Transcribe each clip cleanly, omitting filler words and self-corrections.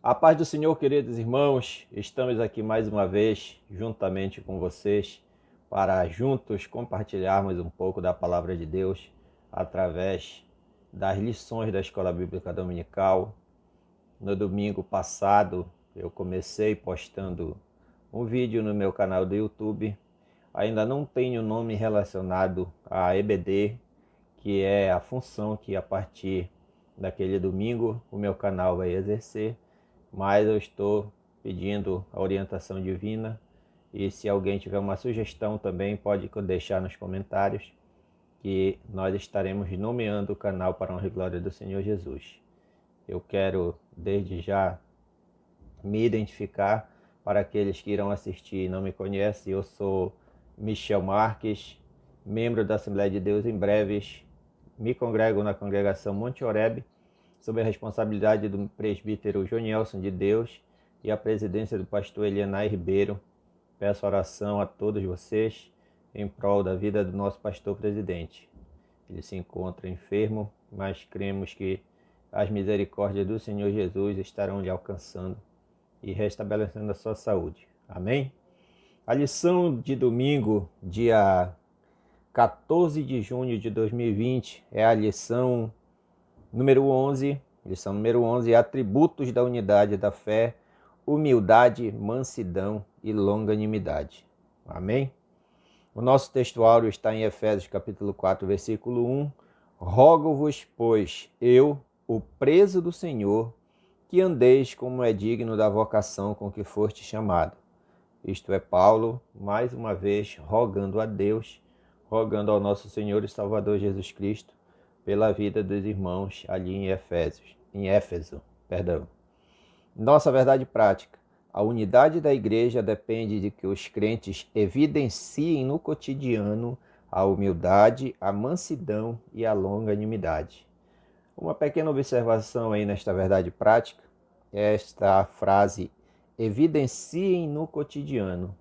A paz do Senhor, queridos irmãos, estamos aqui mais uma vez, juntamente com vocês, para juntos compartilharmos um pouco da Palavra de Deus através das lições da Escola Bíblica Dominical. No domingo passado, eu comecei postando um vídeo no meu canal do YouTube. Ainda não tenho nome relacionado a EBD, que é a função que a partir daquele domingo o meu canal vai exercer, mas eu estou pedindo a orientação divina e se alguém tiver uma sugestão também pode deixar nos comentários que nós estaremos nomeando o canal para a honra e glória do Senhor Jesus. Eu quero desde já me identificar para aqueles que irão assistir e não me conhecem. Eu sou Michel Marques, membro da Assembleia de Deus. Em breves me congrego na congregação Monte Oreb, sob a responsabilidade do presbítero Jonielson de Deus e a presidência do pastor Elianai Ribeiro. Peço oração a todos vocês em prol da vida do nosso pastor presidente. Ele se encontra enfermo, mas cremos que as misericórdias do Senhor Jesus estarão lhe alcançando e restabelecendo a sua saúde. Amém? A lição de domingo, dia 14 de junho de 2020, é a lição número 11, atributos da unidade da fé, humildade, mansidão e longanimidade. Amém? O nosso textuário está em Efésios capítulo 4, versículo 1. Rogo-vos, pois, eu, o preso do Senhor, que andeis como é digno da vocação com que foste chamado. Isto é Paulo, mais uma vez, rogando a Deus, rogando ao nosso Senhor e Salvador Jesus Cristo, pela vida dos irmãos ali em Éfeso. Nossa verdade prática. A unidade da igreja depende de que os crentes evidenciem no cotidiano a humildade, a mansidão e a longanimidade. Uma pequena observação aí nesta verdade prática, esta frase, evidenciem no cotidiano.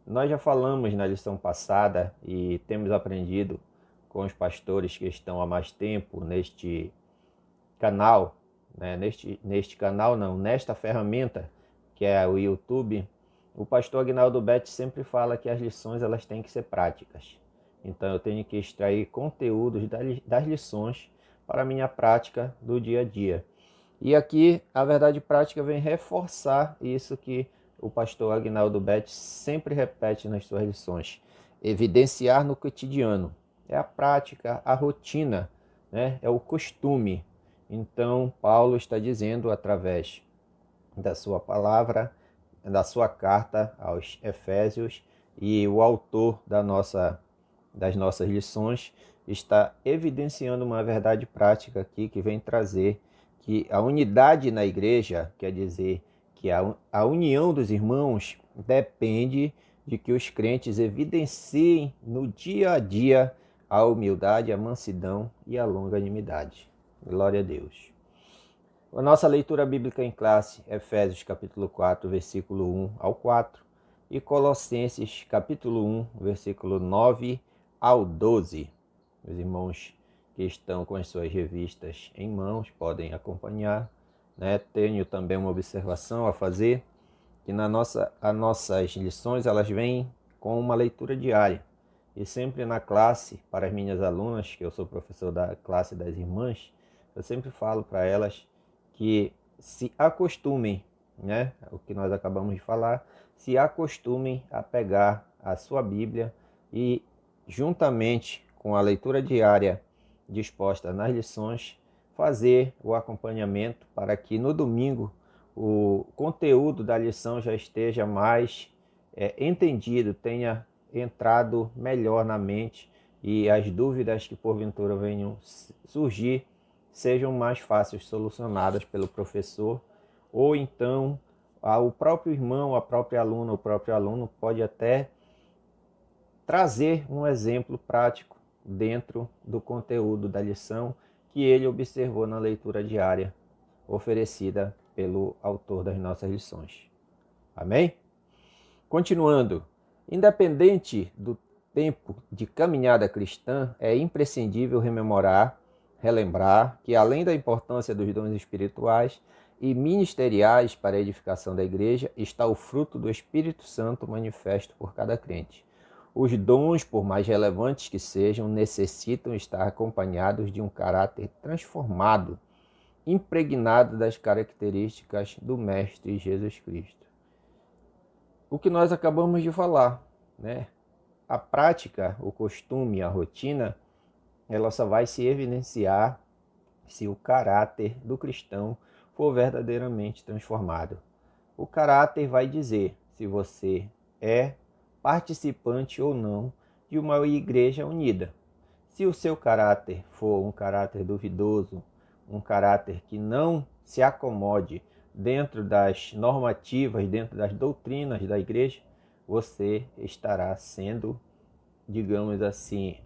Nós já falamos na lição passada e temos aprendido com os pastores que estão há mais tempo neste canal, né? Nesta ferramenta que é o YouTube. O pastor Aguinaldo Betti sempre fala que as lições elas têm que ser práticas. Então eu tenho que extrair conteúdos das lições para a minha prática do dia a dia. E aqui a verdade prática vem reforçar isso que o pastor Aguinaldo Betti sempre repete nas suas lições. Evidenciar no cotidiano. É a prática, a rotina, né? É o costume. Então Paulo está dizendo através da sua palavra, da sua carta aos Efésios, e o autor das nossas lições está evidenciando uma verdade prática aqui que vem trazer que a unidade na igreja, quer dizer que a união dos irmãos depende de que os crentes evidenciem no dia a dia a humildade, a mansidão e a longanimidade. Glória a Deus. A nossa leitura bíblica em classe, Efésios capítulo 4, versículo 1 ao 4, e Colossenses capítulo 1, versículo 9 ao 12. Os irmãos que estão com as suas revistas em mãos podem acompanhar, né? Tenho também uma observação a fazer, que as nossas lições elas vêm com uma leitura diária. E sempre na classe, para as minhas alunas, que eu sou professor da classe das irmãs, eu sempre falo para elas que se acostumem, né? O que nós acabamos de falar, se acostumem a pegar a sua Bíblia e, juntamente com a leitura diária disposta nas lições, fazer o acompanhamento para que no domingo o conteúdo da lição já esteja mais entendido, tenha entrado melhor na mente e as dúvidas que porventura venham surgir sejam mais fáceis solucionadas pelo professor, ou então o próprio irmão, a própria aluna, o próprio aluno pode até trazer um exemplo prático dentro do conteúdo da lição que ele observou na leitura diária oferecida pelo autor das nossas lições. Amém? Continuando, independente do tempo de caminhada cristã, é imprescindível relembrar que além da importância dos dons espirituais, e ministeriais para a edificação da igreja está o fruto do Espírito Santo manifesto por cada crente. Os dons, por mais relevantes que sejam, necessitam estar acompanhados de um caráter transformado, impregnado das características do Mestre Jesus Cristo. O que nós acabamos de falar, né? A prática, o costume, a rotina, ela só vai se evidenciar se o caráter do cristão for verdadeiramente transformado. O caráter vai dizer se você é participante ou não de uma igreja unida. Se o seu caráter for um caráter duvidoso, um caráter que não se acomode dentro das normativas, dentro das doutrinas da igreja, você estará sendo, digamos assim,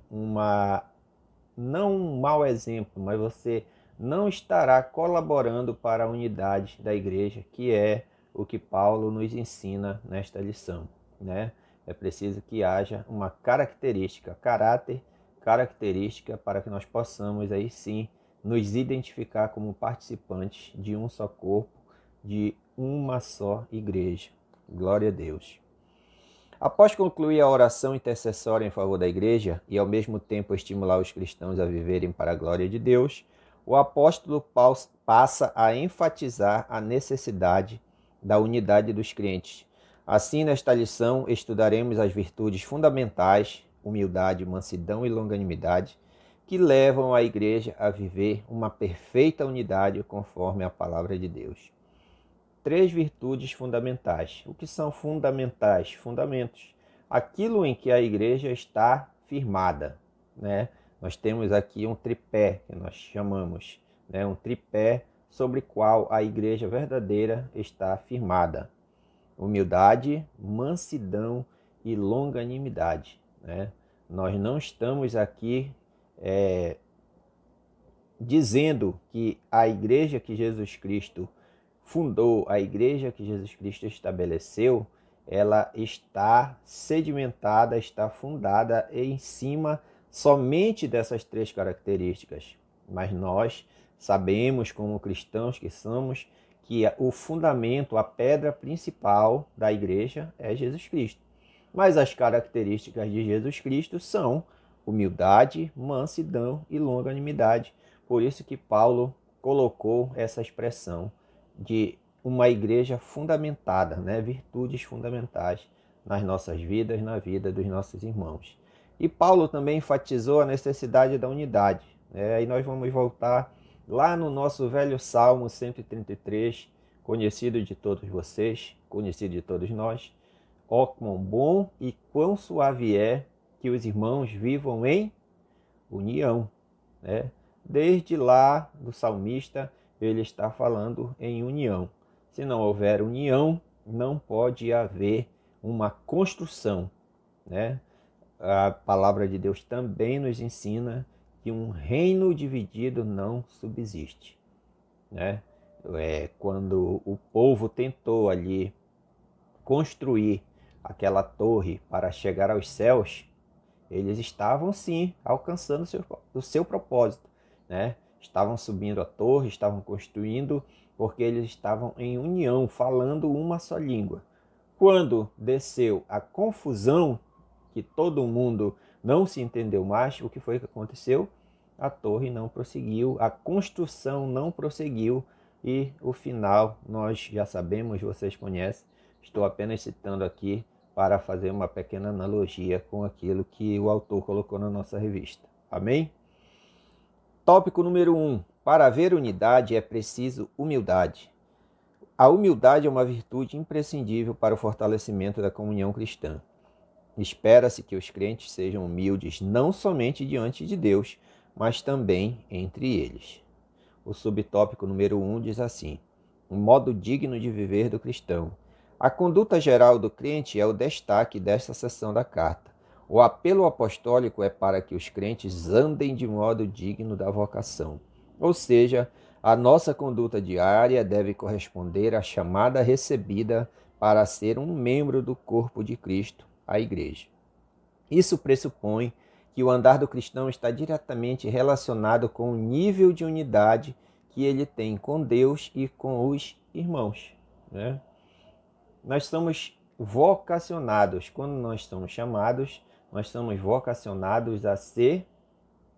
não um mau exemplo, mas você não estará colaborando para a unidade da igreja, que é o que Paulo nos ensina nesta lição, né? É preciso que haja uma característica para que nós possamos aí sim nos identificar como participantes de um só corpo, de uma só igreja. Glória a Deus. Após concluir a oração intercessória em favor da igreja e ao mesmo tempo estimular os cristãos a viverem para a glória de Deus, o apóstolo Paulo passa a enfatizar a necessidade da unidade dos crentes. Assim, nesta lição, estudaremos as virtudes fundamentais, humildade, mansidão e longanimidade, que levam a igreja a viver uma perfeita unidade conforme a palavra de Deus. 3 virtudes fundamentais. O que são fundamentais? Fundamentos. Aquilo em que a igreja está firmada, né? Nós temos aqui um tripé, que nós chamamos, né? Um tripé sobre o qual a igreja verdadeira está firmada. Humildade, mansidão e longanimidade, né? Nós não estamos aqui dizendo que a igreja que Jesus Cristo fundou, a igreja que Jesus Cristo estabeleceu, ela está sedimentada, está fundada em cima somente dessas 3 características. Mas nós sabemos, como cristãos que somos, que o fundamento, a pedra principal da igreja é Jesus Cristo. Mas as características de Jesus Cristo são humildade, mansidão e longanimidade. Por isso que Paulo colocou essa expressão de uma igreja fundamentada, né? Virtudes fundamentais nas nossas vidas, na vida dos nossos irmãos. E Paulo também enfatizou a necessidade da unidade. Aí nós vamos voltar lá no nosso velho Salmo 133, conhecido de todos vocês, conhecido de todos nós. Ó, quão bom e quão suave é que os irmãos vivam em união, né? Desde lá do salmista, ele está falando em união. Se não houver união, não pode haver uma construção, né? A palavra de Deus também nos ensina que um reino dividido não subsiste, né? Quando o povo tentou ali construir aquela torre para chegar aos céus, eles estavam sim alcançando o seu propósito, né? Estavam subindo a torre, estavam construindo, porque eles estavam em união, falando uma só língua. Quando desceu a confusão, que todo mundo não se entendeu mais, o que foi que aconteceu? A torre não prosseguiu, a construção não prosseguiu e o final nós já sabemos, vocês conhecem. Estou apenas citando aqui para fazer uma pequena analogia com aquilo que o autor colocou na nossa revista. Amém? Tópico número 1. Para haver unidade é preciso humildade. A humildade é uma virtude imprescindível para o fortalecimento da comunhão cristã. Espera-se que os crentes sejam humildes não somente diante de Deus, mas também entre eles. O subtópico número 1 diz assim: um modo digno de viver do cristão. A conduta geral do crente é o destaque desta seção da carta. O apelo apostólico é para que os crentes andem de modo digno da vocação. Ou seja, a nossa conduta diária deve corresponder à chamada recebida para ser um membro do corpo de Cristo, a Igreja. Isso pressupõe que o andar do cristão está diretamente relacionado com o nível de unidade que ele tem com Deus e com os irmãos, né? Nós somos vocacionados, quando nós somos chamados, nós somos vocacionados a ser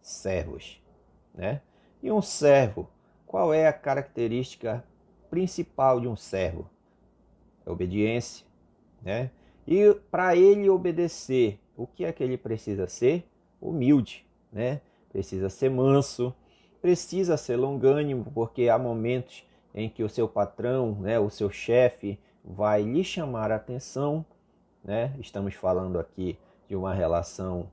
servos, né? E um servo, qual é a característica principal de um servo? É obediência, né? E para ele obedecer, o que é que ele precisa ser? Humilde, né? Precisa ser manso, precisa ser longânimo, porque há momentos em que o seu patrão, né, o seu chefe, vai lhe chamar a atenção, né? Estamos falando aqui de uma relação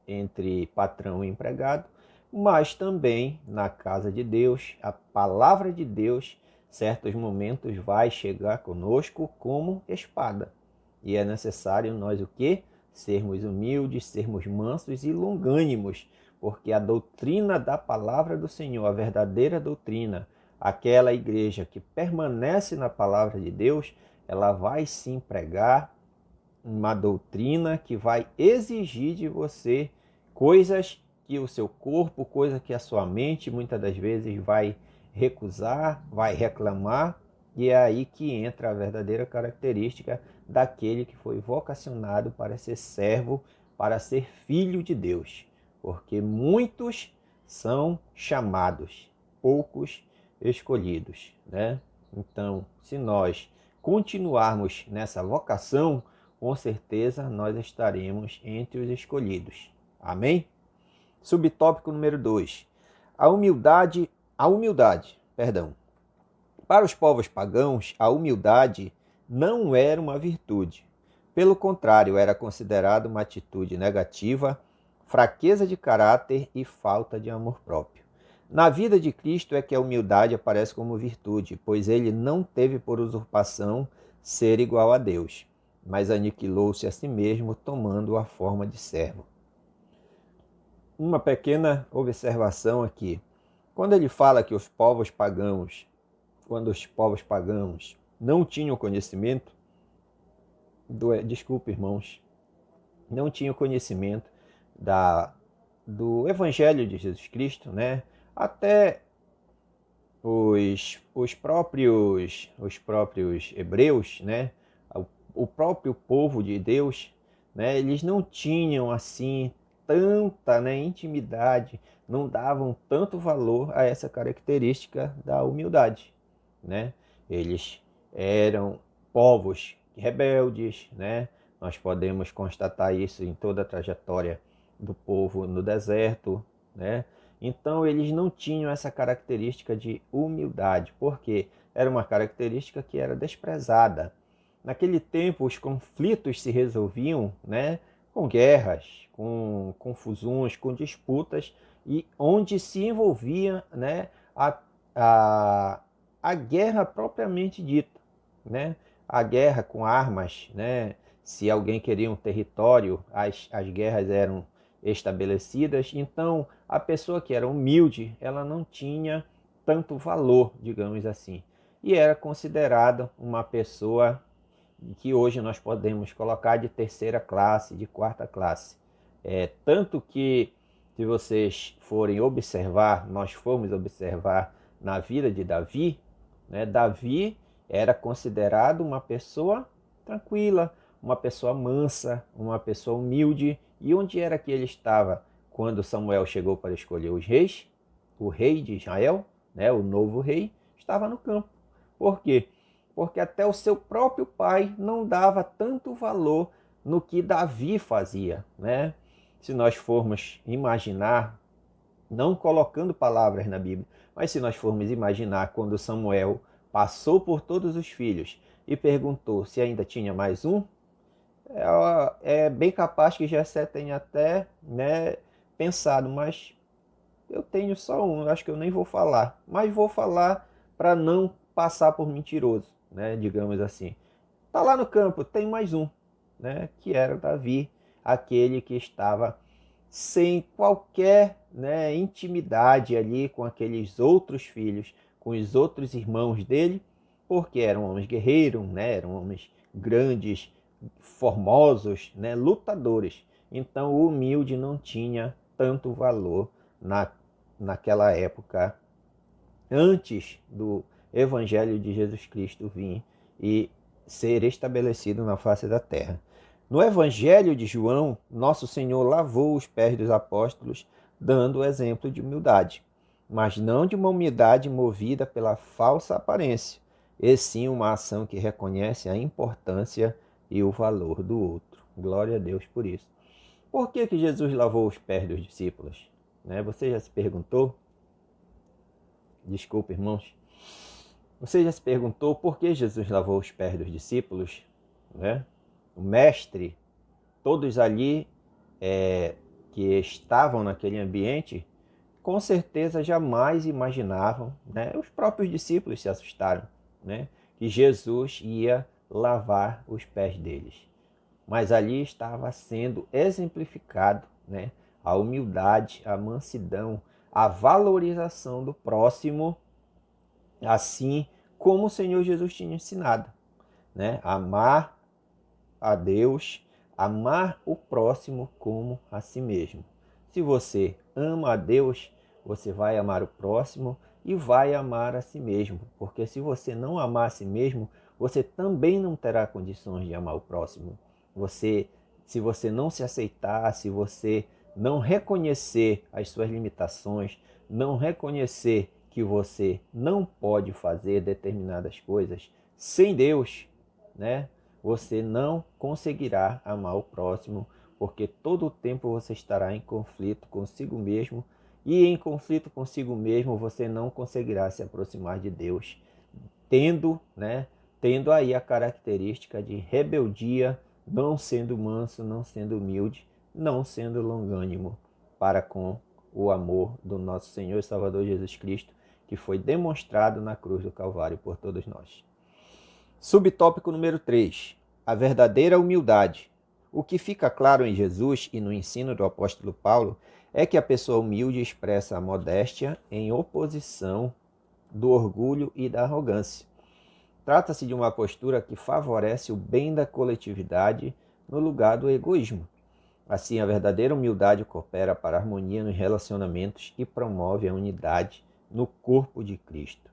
entre patrão e empregado, mas também na casa de Deus, a palavra de Deus, certos momentos vai chegar conosco como espada. E é necessário nós o quê? Sermos humildes, sermos mansos e longânimos, porque a doutrina da palavra do Senhor, a verdadeira doutrina, aquela igreja que permanece na palavra de Deus, ela vai se empregar uma doutrina que vai exigir de você coisas que o seu corpo, coisas que a sua mente muitas das vezes vai recusar, vai reclamar, e é aí que entra a verdadeira característica daquele que foi vocacionado para ser servo, para ser filho de Deus. Porque muitos são chamados, poucos escolhidos, né? Então, se nós continuarmos nessa vocação, com certeza nós estaremos entre os escolhidos. Amém? Subtópico número 2. A humildade, perdão. Para os povos pagãos, a humildade não era uma virtude. Pelo contrário, era considerada uma atitude negativa, fraqueza de caráter e falta de amor próprio. Na vida de Cristo é que a humildade aparece como virtude, pois ele não teve por usurpação ser igual a Deus, mas aniquilou-se a si mesmo, tomando a forma de servo. Uma pequena observação aqui. Quando ele fala que quando os povos pagãos não tinham conhecimento desculpe, irmãos, não tinham conhecimento do Evangelho de Jesus Cristo, né? Até os próprios hebreus, né? O próprio povo de Deus, né? Eles não tinham assim tanta, né, intimidade, não davam tanto valor a essa característica da humildade, né? Eles eram povos rebeldes, né? Nós podemos constatar isso em toda a trajetória do povo no deserto, né? Então eles não tinham essa característica de humildade, porque era uma característica que era desprezada. Naquele tempo os conflitos se resolviam, né, com guerras, com confusões, com disputas, e onde se envolvia, né, a guerra propriamente dita, né? A guerra com armas, né? Se alguém queria um território, as guerras eram estabelecidas. Então, a pessoa que era humilde, ela não tinha tanto valor, digamos assim. E era considerada uma pessoa que hoje nós podemos colocar de terceira classe, de quarta classe. Tanto que, se vocês forem observar, nós formos observar na vida de Davi, né, Davi era considerado uma pessoa tranquila, uma pessoa mansa, uma pessoa humilde. E onde era que ele estava quando Samuel chegou para escolher os reis? O rei de Israel, né, o novo rei, estava no campo. Por quê? Porque até o seu próprio pai não dava tanto valor no que Davi fazia, né? Se nós formos imaginar, não colocando palavras na Bíblia, mas se nós formos imaginar quando Samuel passou por todos os filhos e perguntou se ainda tinha mais um, é bem capaz que Jessé tenha até, né, pensado, mas eu tenho só um, eu acho que eu nem vou falar, mas vou falar para não passar por mentiroso, né, digamos assim. Tá lá no campo, tem mais um, né, que era Davi, aquele que estava sem qualquer, né, intimidade ali com aqueles outros filhos, com os outros irmãos dele, porque eram homens guerreiros, né, eram homens grandes, formosos, né, lutadores. Então o humilde não tinha tanto valor naquela época antes do Evangelho de Jesus Cristo vir e ser estabelecido na face da terra. No Evangelho de João, nosso Senhor lavou os pés dos apóstolos, dando o exemplo de humildade, mas não de uma humildade movida pela falsa aparência, e sim uma ação que reconhece a importância e o valor do outro. Glória a Deus por isso. Por que Jesus lavou os pés dos discípulos? Você já se perguntou? Desculpe, irmãos. Você já se perguntou por que Jesus lavou os pés dos discípulos? O mestre, todos ali que estavam naquele ambiente, com certeza jamais imaginavam, os próprios discípulos se assustaram, que Jesus ia lavar os pés deles. Mas ali estava sendo exemplificado, a humildade, a mansidão, a valorização do próximo, assim como o Senhor Jesus tinha ensinado, amar a Deus, amar o próximo como a si mesmo. Se você ama a Deus, você vai amar o próximo e vai amar a si mesmo, porque se você não amar a si mesmo, você também não terá condições de amar o próximo. Se você não se aceitar, se você não reconhecer as suas limitações, não reconhecer que você não pode fazer determinadas coisas sem Deus, você não conseguirá amar o próximo, porque todo o tempo você estará em conflito consigo mesmo, e em conflito consigo mesmo você não conseguirá se aproximar de Deus, tendo aí a característica de rebeldia, não sendo manso, não sendo humilde, não sendo longânimo para com o amor do nosso Senhor e Salvador Jesus Cristo, que foi demonstrado na cruz do Calvário por todos nós. Subtópico número 3. A verdadeira humildade. O que fica claro em Jesus e no ensino do apóstolo Paulo é que a pessoa humilde expressa a modéstia em oposição do orgulho e da arrogância. Trata-se de uma postura que favorece o bem da coletividade no lugar do egoísmo. Assim, a verdadeira humildade coopera para a harmonia nos relacionamentos e promove a unidade no corpo de Cristo.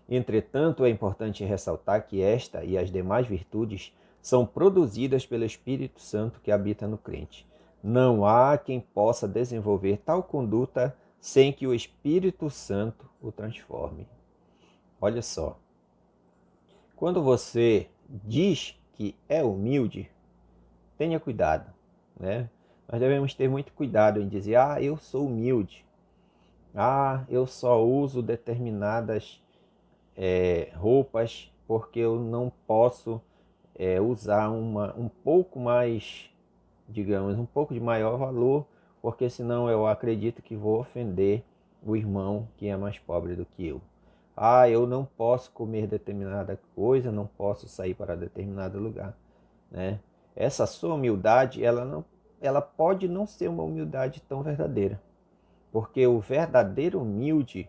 Entretanto, é importante ressaltar que esta e as demais virtudes são produzidas pelo Espírito Santo que habita no crente. Não há quem possa desenvolver tal conduta sem que o Espírito Santo o transforme. Olha só, quando você diz que é humilde, tenha cuidado, Nós devemos ter muito cuidado em dizer, eu sou humilde, eu só uso determinadas roupas porque eu não posso usar um pouco mais, digamos, um pouco de maior valor, porque senão eu acredito que vou ofender o irmão que é mais pobre do que eu. Eu não posso comer determinada coisa, não posso sair para determinado lugar, Essa sua humildade, ela pode não ser uma humildade tão verdadeira, porque o verdadeiro humilde,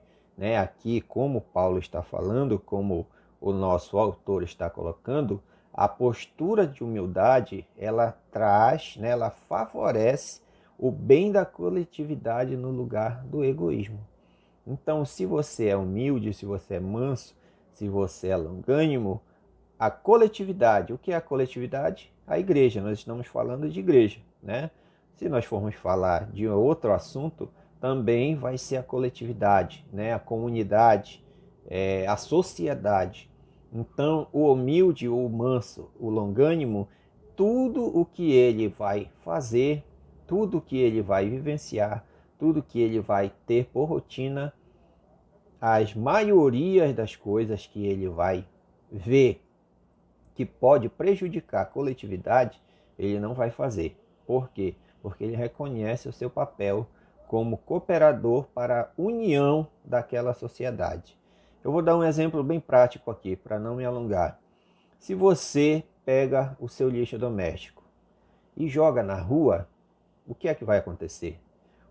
aqui como Paulo está falando, como o nosso autor está colocando, a postura de humildade, ela traz, ela favorece o bem da coletividade no lugar do egoísmo. Então, se você é humilde, se você é manso, se você é longânimo, a coletividade, o que é a coletividade? A igreja, nós estamos falando de igreja, Se nós formos falar de outro assunto, também vai ser a coletividade, a comunidade, a sociedade. Então, o humilde, o manso, o longânimo, tudo o que ele vai fazer, tudo o que ele vai vivenciar, tudo que ele vai ter por rotina, as maiorias das coisas que ele vai ver que pode prejudicar a coletividade, ele não vai fazer. Por quê? Porque ele reconhece o seu papel como cooperador para a união daquela sociedade. Eu vou dar um exemplo bem prático aqui, para não me alongar. Se você pega o seu lixo doméstico e joga na rua, o que é que vai acontecer?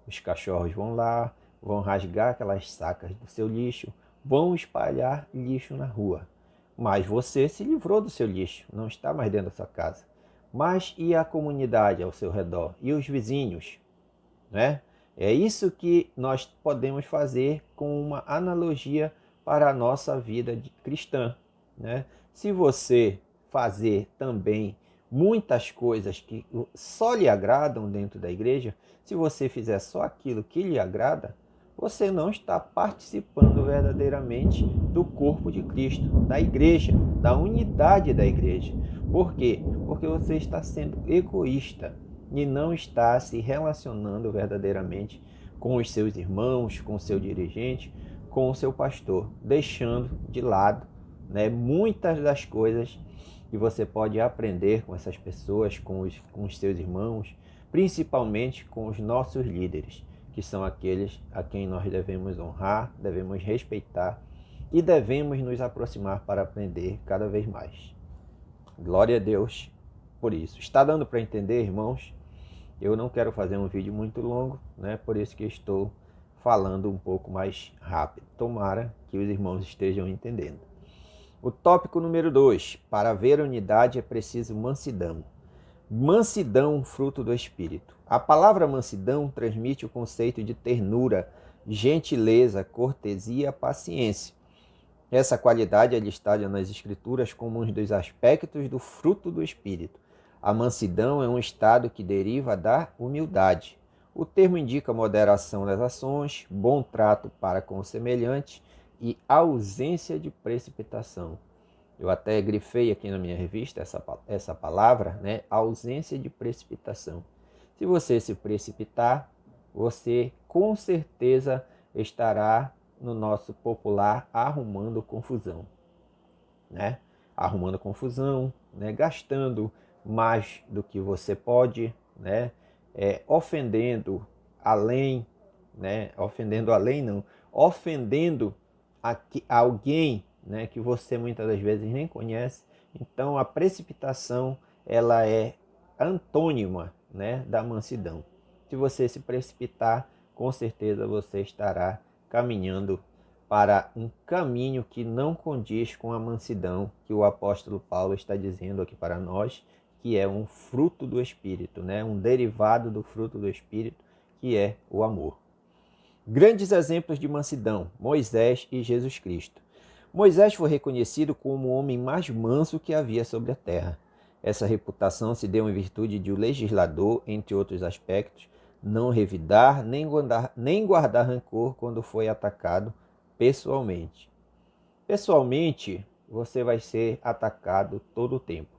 Os cachorros vão lá, vão rasgar aquelas sacas do seu lixo, vão espalhar lixo na rua. Mas você se livrou do seu lixo, não está mais dentro da sua casa. Mas e a comunidade ao seu redor? E os vizinhos? É isso que nós podemos fazer com uma analogia para a nossa vida cristã, né? Se você fazer também muitas coisas que só lhe agradam dentro da igreja, se você fizer só aquilo que lhe agrada, você não está participando verdadeiramente do corpo de Cristo, da igreja, da unidade da igreja. Por quê? Porque você está sendo egoísta e não está se relacionando verdadeiramente com os seus irmãos, com o seu dirigente, com o seu pastor, deixando de lado, né, muitas das coisas que você pode aprender com essas pessoas, com os seus irmãos, principalmente com os nossos líderes, que são aqueles a quem nós devemos honrar, devemos respeitar e devemos nos aproximar para aprender cada vez mais. Glória a Deus por isso. Está dando para entender, irmãos? Eu não quero fazer um vídeo muito longo, né? Por isso que estou falando um pouco mais rápido. Tomara que os irmãos estejam entendendo. O tópico número 2. Para haver unidade é preciso mansidão. Mansidão, fruto do Espírito. A palavra mansidão transmite o conceito de ternura, gentileza, cortesia, paciência. Essa qualidade é listada nas Escrituras como um dos aspectos do fruto do Espírito. A mansidão é um estado que deriva da humildade. O termo indica moderação das ações, bom trato para com o semelhante e ausência de precipitação. Eu até grifei aqui na minha revista essa palavra, né? Ausência de precipitação. Se você se precipitar, você com certeza estará, no nosso popular, arrumando confusão, né? Arrumando confusão, né? Gastando mais do que você pode, né? Ofendendo além, né? Ofendendo além não, ofendendo alguém, né? Que você muitas das vezes nem conhece. Então a precipitação, ela é antônima, né? Da mansidão. Se você se precipitar, com certeza você estará caminhando para um caminho que não condiz com a mansidão que o apóstolo Paulo está dizendo aqui para nós, que é um fruto do Espírito, né? Um derivado do fruto do Espírito, que é o amor. Grandes exemplos de mansidão: Moisés e Jesus Cristo. Moisés foi reconhecido como o homem mais manso que havia sobre a terra. Essa reputação se deu em virtude de o legislador, entre outros aspectos, não revidar nem guardar rancor quando foi atacado pessoalmente. Pessoalmente, você vai ser atacado todo o tempo.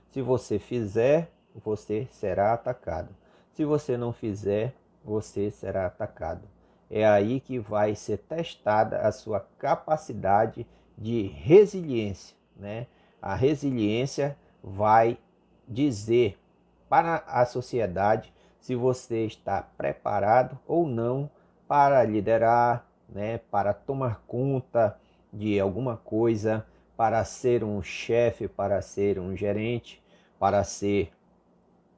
Se você fizer, você será atacado. Se você não fizer, você será atacado. É aí que vai ser testada a sua capacidade de resiliência, né? A resiliência vai dizer para a sociedade se você está preparado ou não para liderar, né? Para tomar conta de alguma coisa, para ser um chefe, para ser um gerente, para ser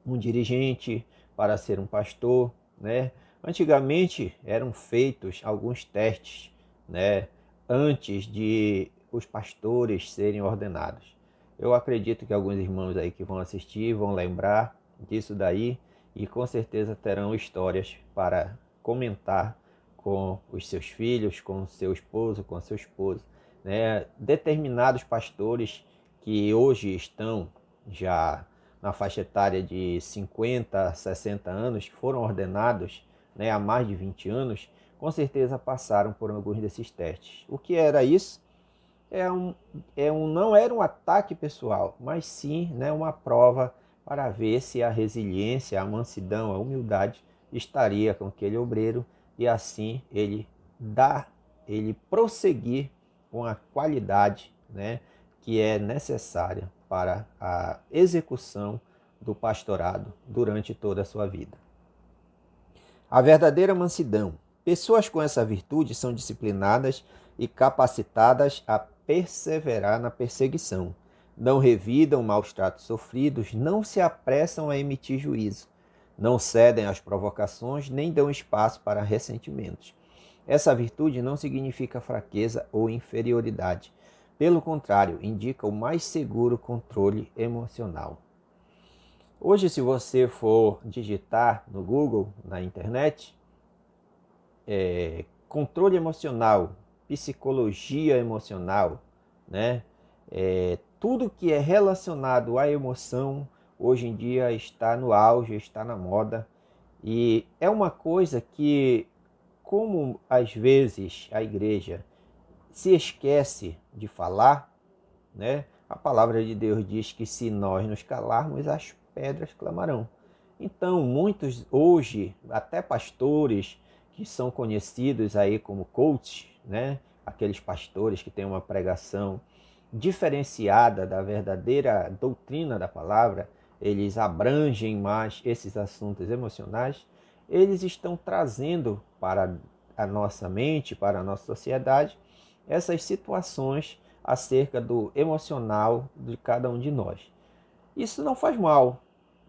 um dirigente, para ser um pastor, né? Antigamente eram feitos alguns testes, né, antes de os pastores serem ordenados. Eu acredito que alguns irmãos aí que vão assistir vão lembrar disso daí e com certeza terão histórias para comentar com os seus filhos, com o seu esposo, com a sua esposa, né? Determinados pastores que hoje estão já na faixa etária de 50, 60 anos, que foram ordenados, né, há mais de 20 anos, com certeza passaram por alguns desses testes. O que era isso? Não era um ataque pessoal, mas sim, né, uma prova para ver se a resiliência, a mansidão, a humildade estaria com aquele obreiro e assim ele prosseguir com a qualidade, né, que é necessária para a execução do pastorado durante toda a sua vida. A verdadeira mansidão. Pessoas com essa virtude são disciplinadas e capacitadas a perseverar na perseguição. Não revidam maus tratos sofridos, não se apressam a emitir juízo. Não cedem às provocações, nem dão espaço para ressentimentos. Essa virtude não significa fraqueza ou inferioridade. Pelo contrário, indica o mais seguro controle emocional. Hoje, se você for digitar no Google, na internet, controle emocional, psicologia emocional, né? Tudo que é relacionado à emoção, hoje em dia está no auge, está na moda. E é uma coisa que, como às vezes a igreja se esquece de falar, né? A palavra de Deus diz que se nós nos calarmos, as pedras clamarão. Então, muitos hoje, até pastores que são conhecidos aí como coaches, né? Aqueles pastores que têm uma pregação diferenciada da verdadeira doutrina da palavra, eles abrangem mais esses assuntos emocionais, eles estão trazendo para a nossa mente, para a nossa sociedade, essas situações acerca do emocional de cada um de nós. Isso não faz mal,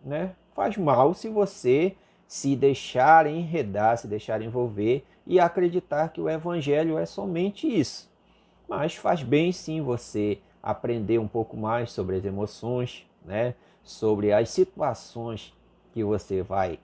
né? Faz mal se você se deixar enredar, se deixar envolver e acreditar que o evangelho é somente isso. Mas faz bem sim você aprender um pouco mais sobre as emoções, né? Sobre as situações que você vai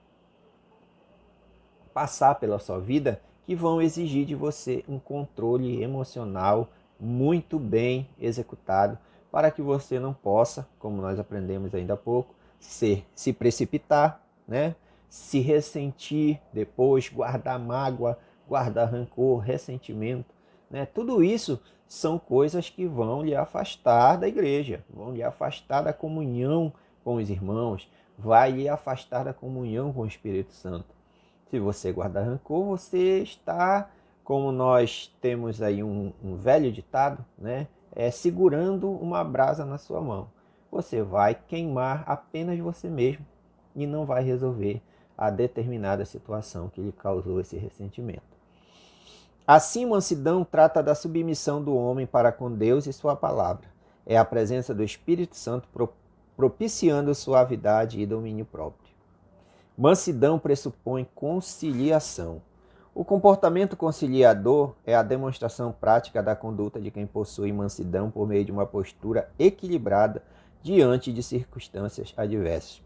passar pela sua vida que vão exigir de você um controle emocional muito bem executado para que você não possa, como nós aprendemos ainda há pouco, se precipitar, né? Se ressentir depois, guardar mágoa, guardar rancor, ressentimento, né? Tudo isso são coisas que vão lhe afastar da igreja, vão lhe afastar da comunhão com os irmãos, vai lhe afastar da comunhão com o Espírito Santo. Se você guardar rancor, você está, como nós temos aí um velho ditado, né? Segurando uma brasa na sua mão. Você vai queimar apenas você mesmo e não vai resolver a determinada situação que lhe causou esse ressentimento. Assim, mansidão trata da submissão do homem para com Deus e sua palavra. É a presença do Espírito Santo propiciando suavidade e domínio próprio. Mansidão pressupõe conciliação. O comportamento conciliador é a demonstração prática da conduta de quem possui mansidão por meio de uma postura equilibrada diante de circunstâncias adversas.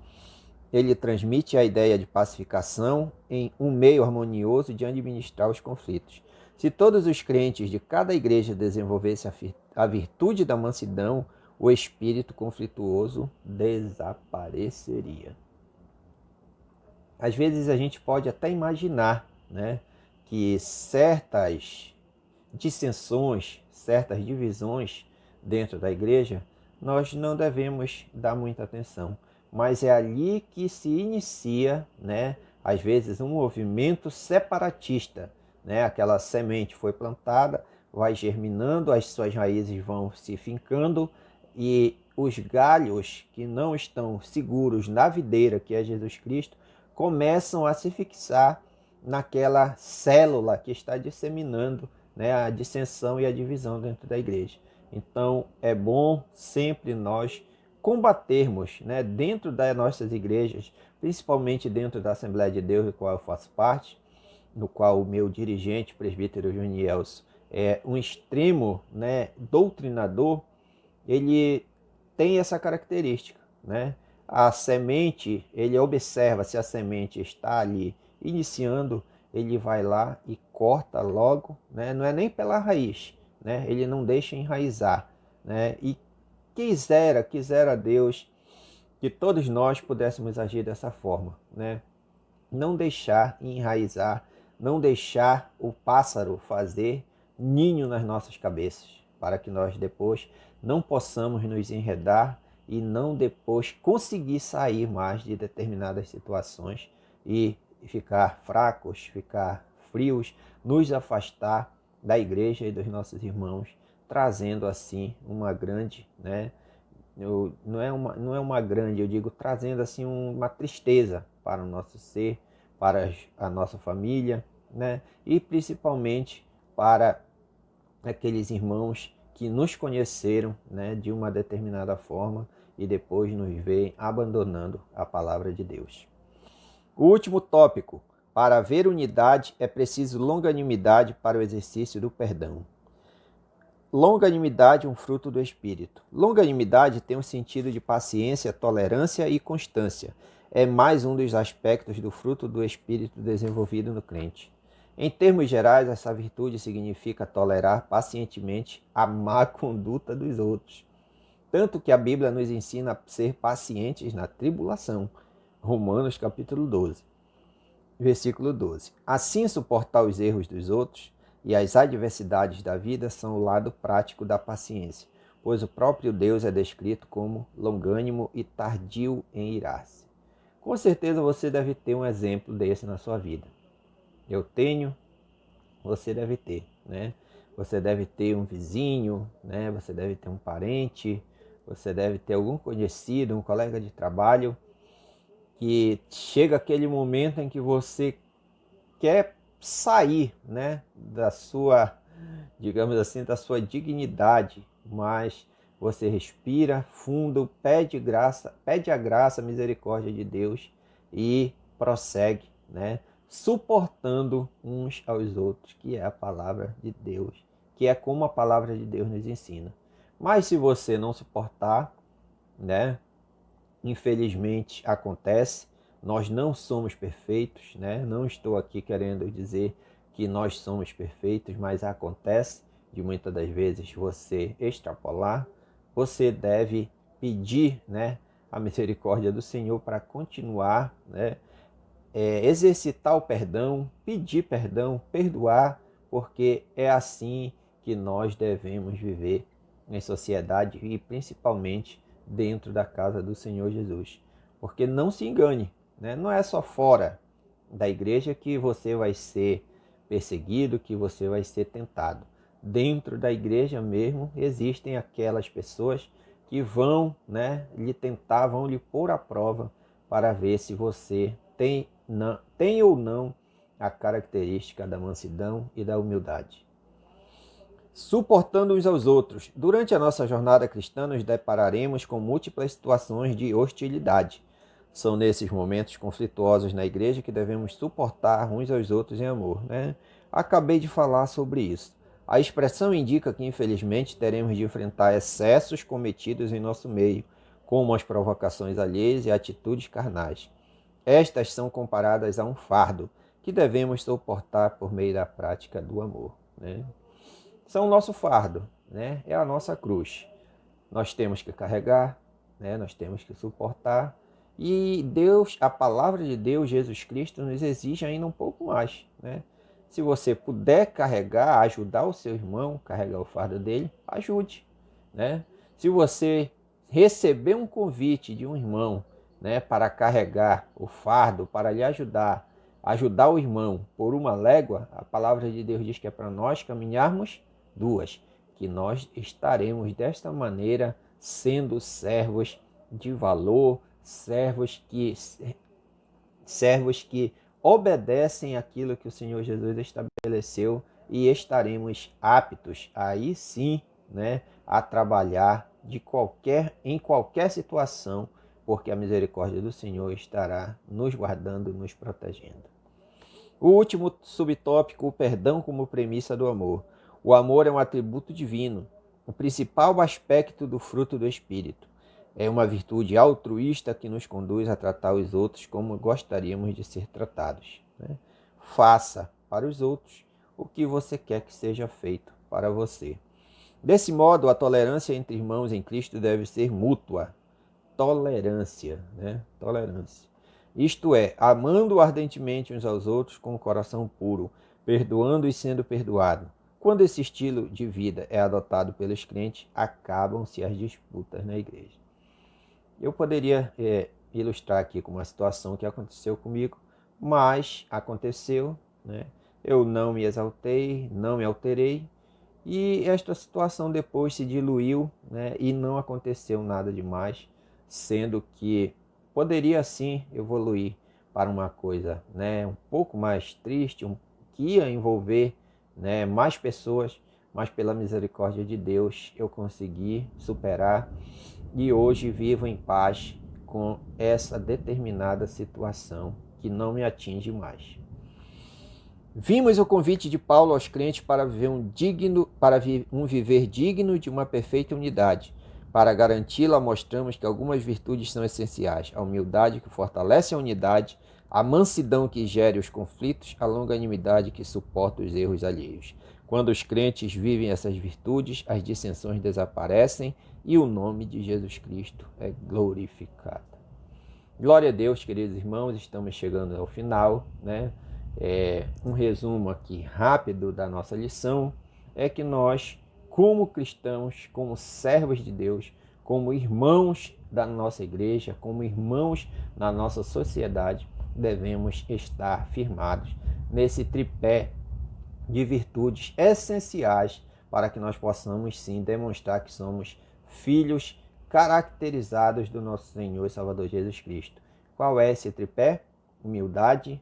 Ele transmite a ideia de pacificação em um meio harmonioso de administrar os conflitos. Se todos os crentes de cada igreja desenvolvessem a virtude da mansidão, o espírito conflituoso desapareceria. Às vezes a gente pode até imaginar, né, que certas dissensões, certas divisões dentro da igreja, nós não devemos dar muita atenção. Mas é ali que se inicia, né, às vezes, um movimento separatista. Né? Aquela semente foi plantada, vai germinando, as suas raízes vão se fincando e os galhos que não estão seguros na videira, que é Jesus Cristo, começam a se fixar naquela célula que está disseminando, né, a dissensão e a divisão dentro da igreja. Então, é bom sempre nós combatermos, né, dentro das nossas igrejas, principalmente dentro da Assembleia de Deus, do qual eu faço parte, no qual o meu dirigente, presbítero Junielson, é um extremo, né, doutrinador. Ele tem essa característica, né? A semente, ele observa se a semente está ali iniciando, ele vai lá e corta logo, né? Não é nem pela raiz, né? Ele não deixa enraizar, né? E quisera Deus que todos nós pudéssemos agir dessa forma, né? Não deixar enraizar, não deixar o pássaro fazer ninho nas nossas cabeças, para que nós depois não possamos nos enredar e não depois conseguir sair mais de determinadas situações e ficar fracos, ficar frios, nos afastar da igreja e dos nossos irmãos, trazendo assim uma grande, né? Não é uma grande, eu digo, trazendo assim uma tristeza para o nosso ser, para a nossa família, né? E principalmente para aqueles irmãos que nos conheceram, né, de uma determinada forma e depois nos veem abandonando a palavra de Deus. O último tópico: para haver unidade é preciso longanimidade para o exercício do perdão. Longanimidade é um fruto do Espírito. Longanimidade tem um sentido de paciência, tolerância e constância. É mais um dos aspectos do fruto do Espírito desenvolvido no crente. Em termos gerais, essa virtude significa tolerar pacientemente a má conduta dos outros. Tanto que a Bíblia nos ensina a ser pacientes na tribulação. Romanos capítulo 12, versículo 12. Assim, suportar os erros dos outros e as adversidades da vida são o lado prático da paciência, pois o próprio Deus é descrito como longânimo e tardio em irar-se. Com certeza você deve ter um exemplo desse na sua vida. Eu tenho, você deve ter, né? Você deve ter um vizinho, né? Você deve ter um parente, você deve ter algum conhecido, um colega de trabalho, que chega aquele momento em que você quer sair, né, da sua, digamos assim, da sua dignidade, mas você respira fundo, pede graça, pede a graça, a misericórdia de Deus e prossegue, né, suportando uns aos outros, que é a palavra de Deus, que é como a palavra de Deus nos ensina. Mas se você não suportar, né, infelizmente acontece, nós não somos perfeitos, né? Não estou aqui querendo dizer que nós somos perfeitos, mas acontece de muitas das vezes você extrapolar, você deve pedir, né, a misericórdia do Senhor para continuar, né, exercitar o perdão, pedir perdão, perdoar, porque é assim que nós devemos viver em sociedade e principalmente dentro da casa do Senhor Jesus. Porque não se engane, né? Não é só fora da igreja que você vai ser perseguido, que você vai ser tentado. Dentro da igreja mesmo existem aquelas pessoas que vão, né, lhe tentar, vão lhe pôr à prova para ver se você tem ou não a característica da mansidão e da humildade. Suportando uns aos outros. Durante a nossa jornada cristã, nos depararemos com múltiplas situações de hostilidade. São nesses momentos conflituosos na igreja que devemos suportar uns aos outros em amor, né? Acabei de falar sobre isso. A expressão indica que, infelizmente, teremos de enfrentar excessos cometidos em nosso meio, como as provocações alheias e atitudes carnais. Estas são comparadas a um fardo que devemos suportar por meio da prática do amor, né? São o nosso fardo, né? É a nossa cruz. Nós temos que carregar, né? Nós temos que suportar. E Deus, a palavra de Deus, Jesus Cristo, nos exige ainda um pouco mais, né? Se você puder carregar, ajudar o seu irmão, carregar o fardo dele, ajude, né? Se você receber um convite de um irmão, né, para carregar o fardo, para lhe ajudar o irmão por uma légua, a palavra de Deus diz que é para nós caminharmos duas, que nós estaremos desta maneira sendo servos de valor, servos que obedecem aquilo que o Senhor Jesus estabeleceu e estaremos aptos aí sim, né, a trabalhar em qualquer situação, porque a misericórdia do Senhor estará nos guardando, nos protegendo. O último subtópico, o perdão como premissa do amor. O amor é um atributo divino, o principal aspecto do fruto do Espírito. É uma virtude altruísta que nos conduz a tratar os outros como gostaríamos de ser tratados, né? Faça para os outros o que você quer que seja feito para você. Desse modo, a tolerância entre irmãos em Cristo deve ser mútua. Tolerância, né? Tolerância. Isto é, amando ardentemente uns aos outros com o coração puro, perdoando e sendo perdoado. Quando esse estilo de vida é adotado pelos crentes, acabam-se as disputas na igreja. Eu poderia ilustrar aqui com uma situação que aconteceu comigo, mas aconteceu, né? Eu não me exaltei, não me alterei, e esta situação depois se diluiu, né? E não aconteceu nada demais, sendo que poderia sim evoluir para uma coisa, né, um pouco mais triste, que ia envolver, né, mais pessoas, mas pela misericórdia de Deus eu consegui superar e hoje vivo em paz com essa determinada situação que não me atinge mais. Vimos o convite de Paulo aos crentes para viver um viver digno de uma perfeita unidade. Para garanti-la, mostramos que algumas virtudes são essenciais: a humildade, que fortalece a unidade, a mansidão que gere os conflitos, a longanimidade que suporta os erros alheios. Quando os crentes vivem essas virtudes, as dissensões desaparecem e o nome de Jesus Cristo é glorificado. Glória a Deus, queridos irmãos, estamos chegando ao final, né? Um resumo aqui rápido da nossa lição é que nós, como cristãos, como servos de Deus, como irmãos da nossa igreja, como irmãos na nossa sociedade, devemos estar firmados nesse tripé de virtudes essenciais para que nós possamos sim demonstrar que somos filhos caracterizados do nosso Senhor e Salvador Jesus Cristo. Qual é esse tripé? Humildade,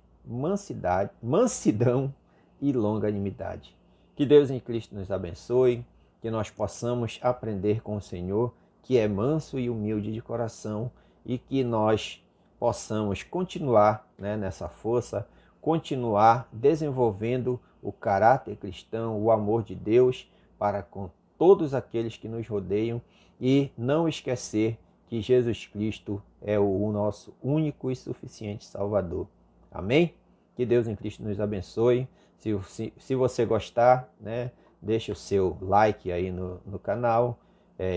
mansidão e longanimidade. Que Deus em Cristo nos abençoe, que nós possamos aprender com o Senhor, que é manso e humilde de coração, e que nós possamos continuar, nessa força, continuar desenvolvendo o caráter cristão, o amor de Deus para com todos aqueles que nos rodeiam e não esquecer que Jesus Cristo é o nosso único e suficiente Salvador. Amém? Que Deus em Cristo nos abençoe. Se você gostar, deixe o seu like aí no canal.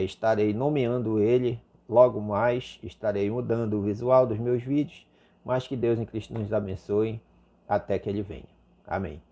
Estarei nomeando ele logo mais, estarei mudando o visual dos meus vídeos, mas que Deus em Cristo nos abençoe até que ele venha. Amém.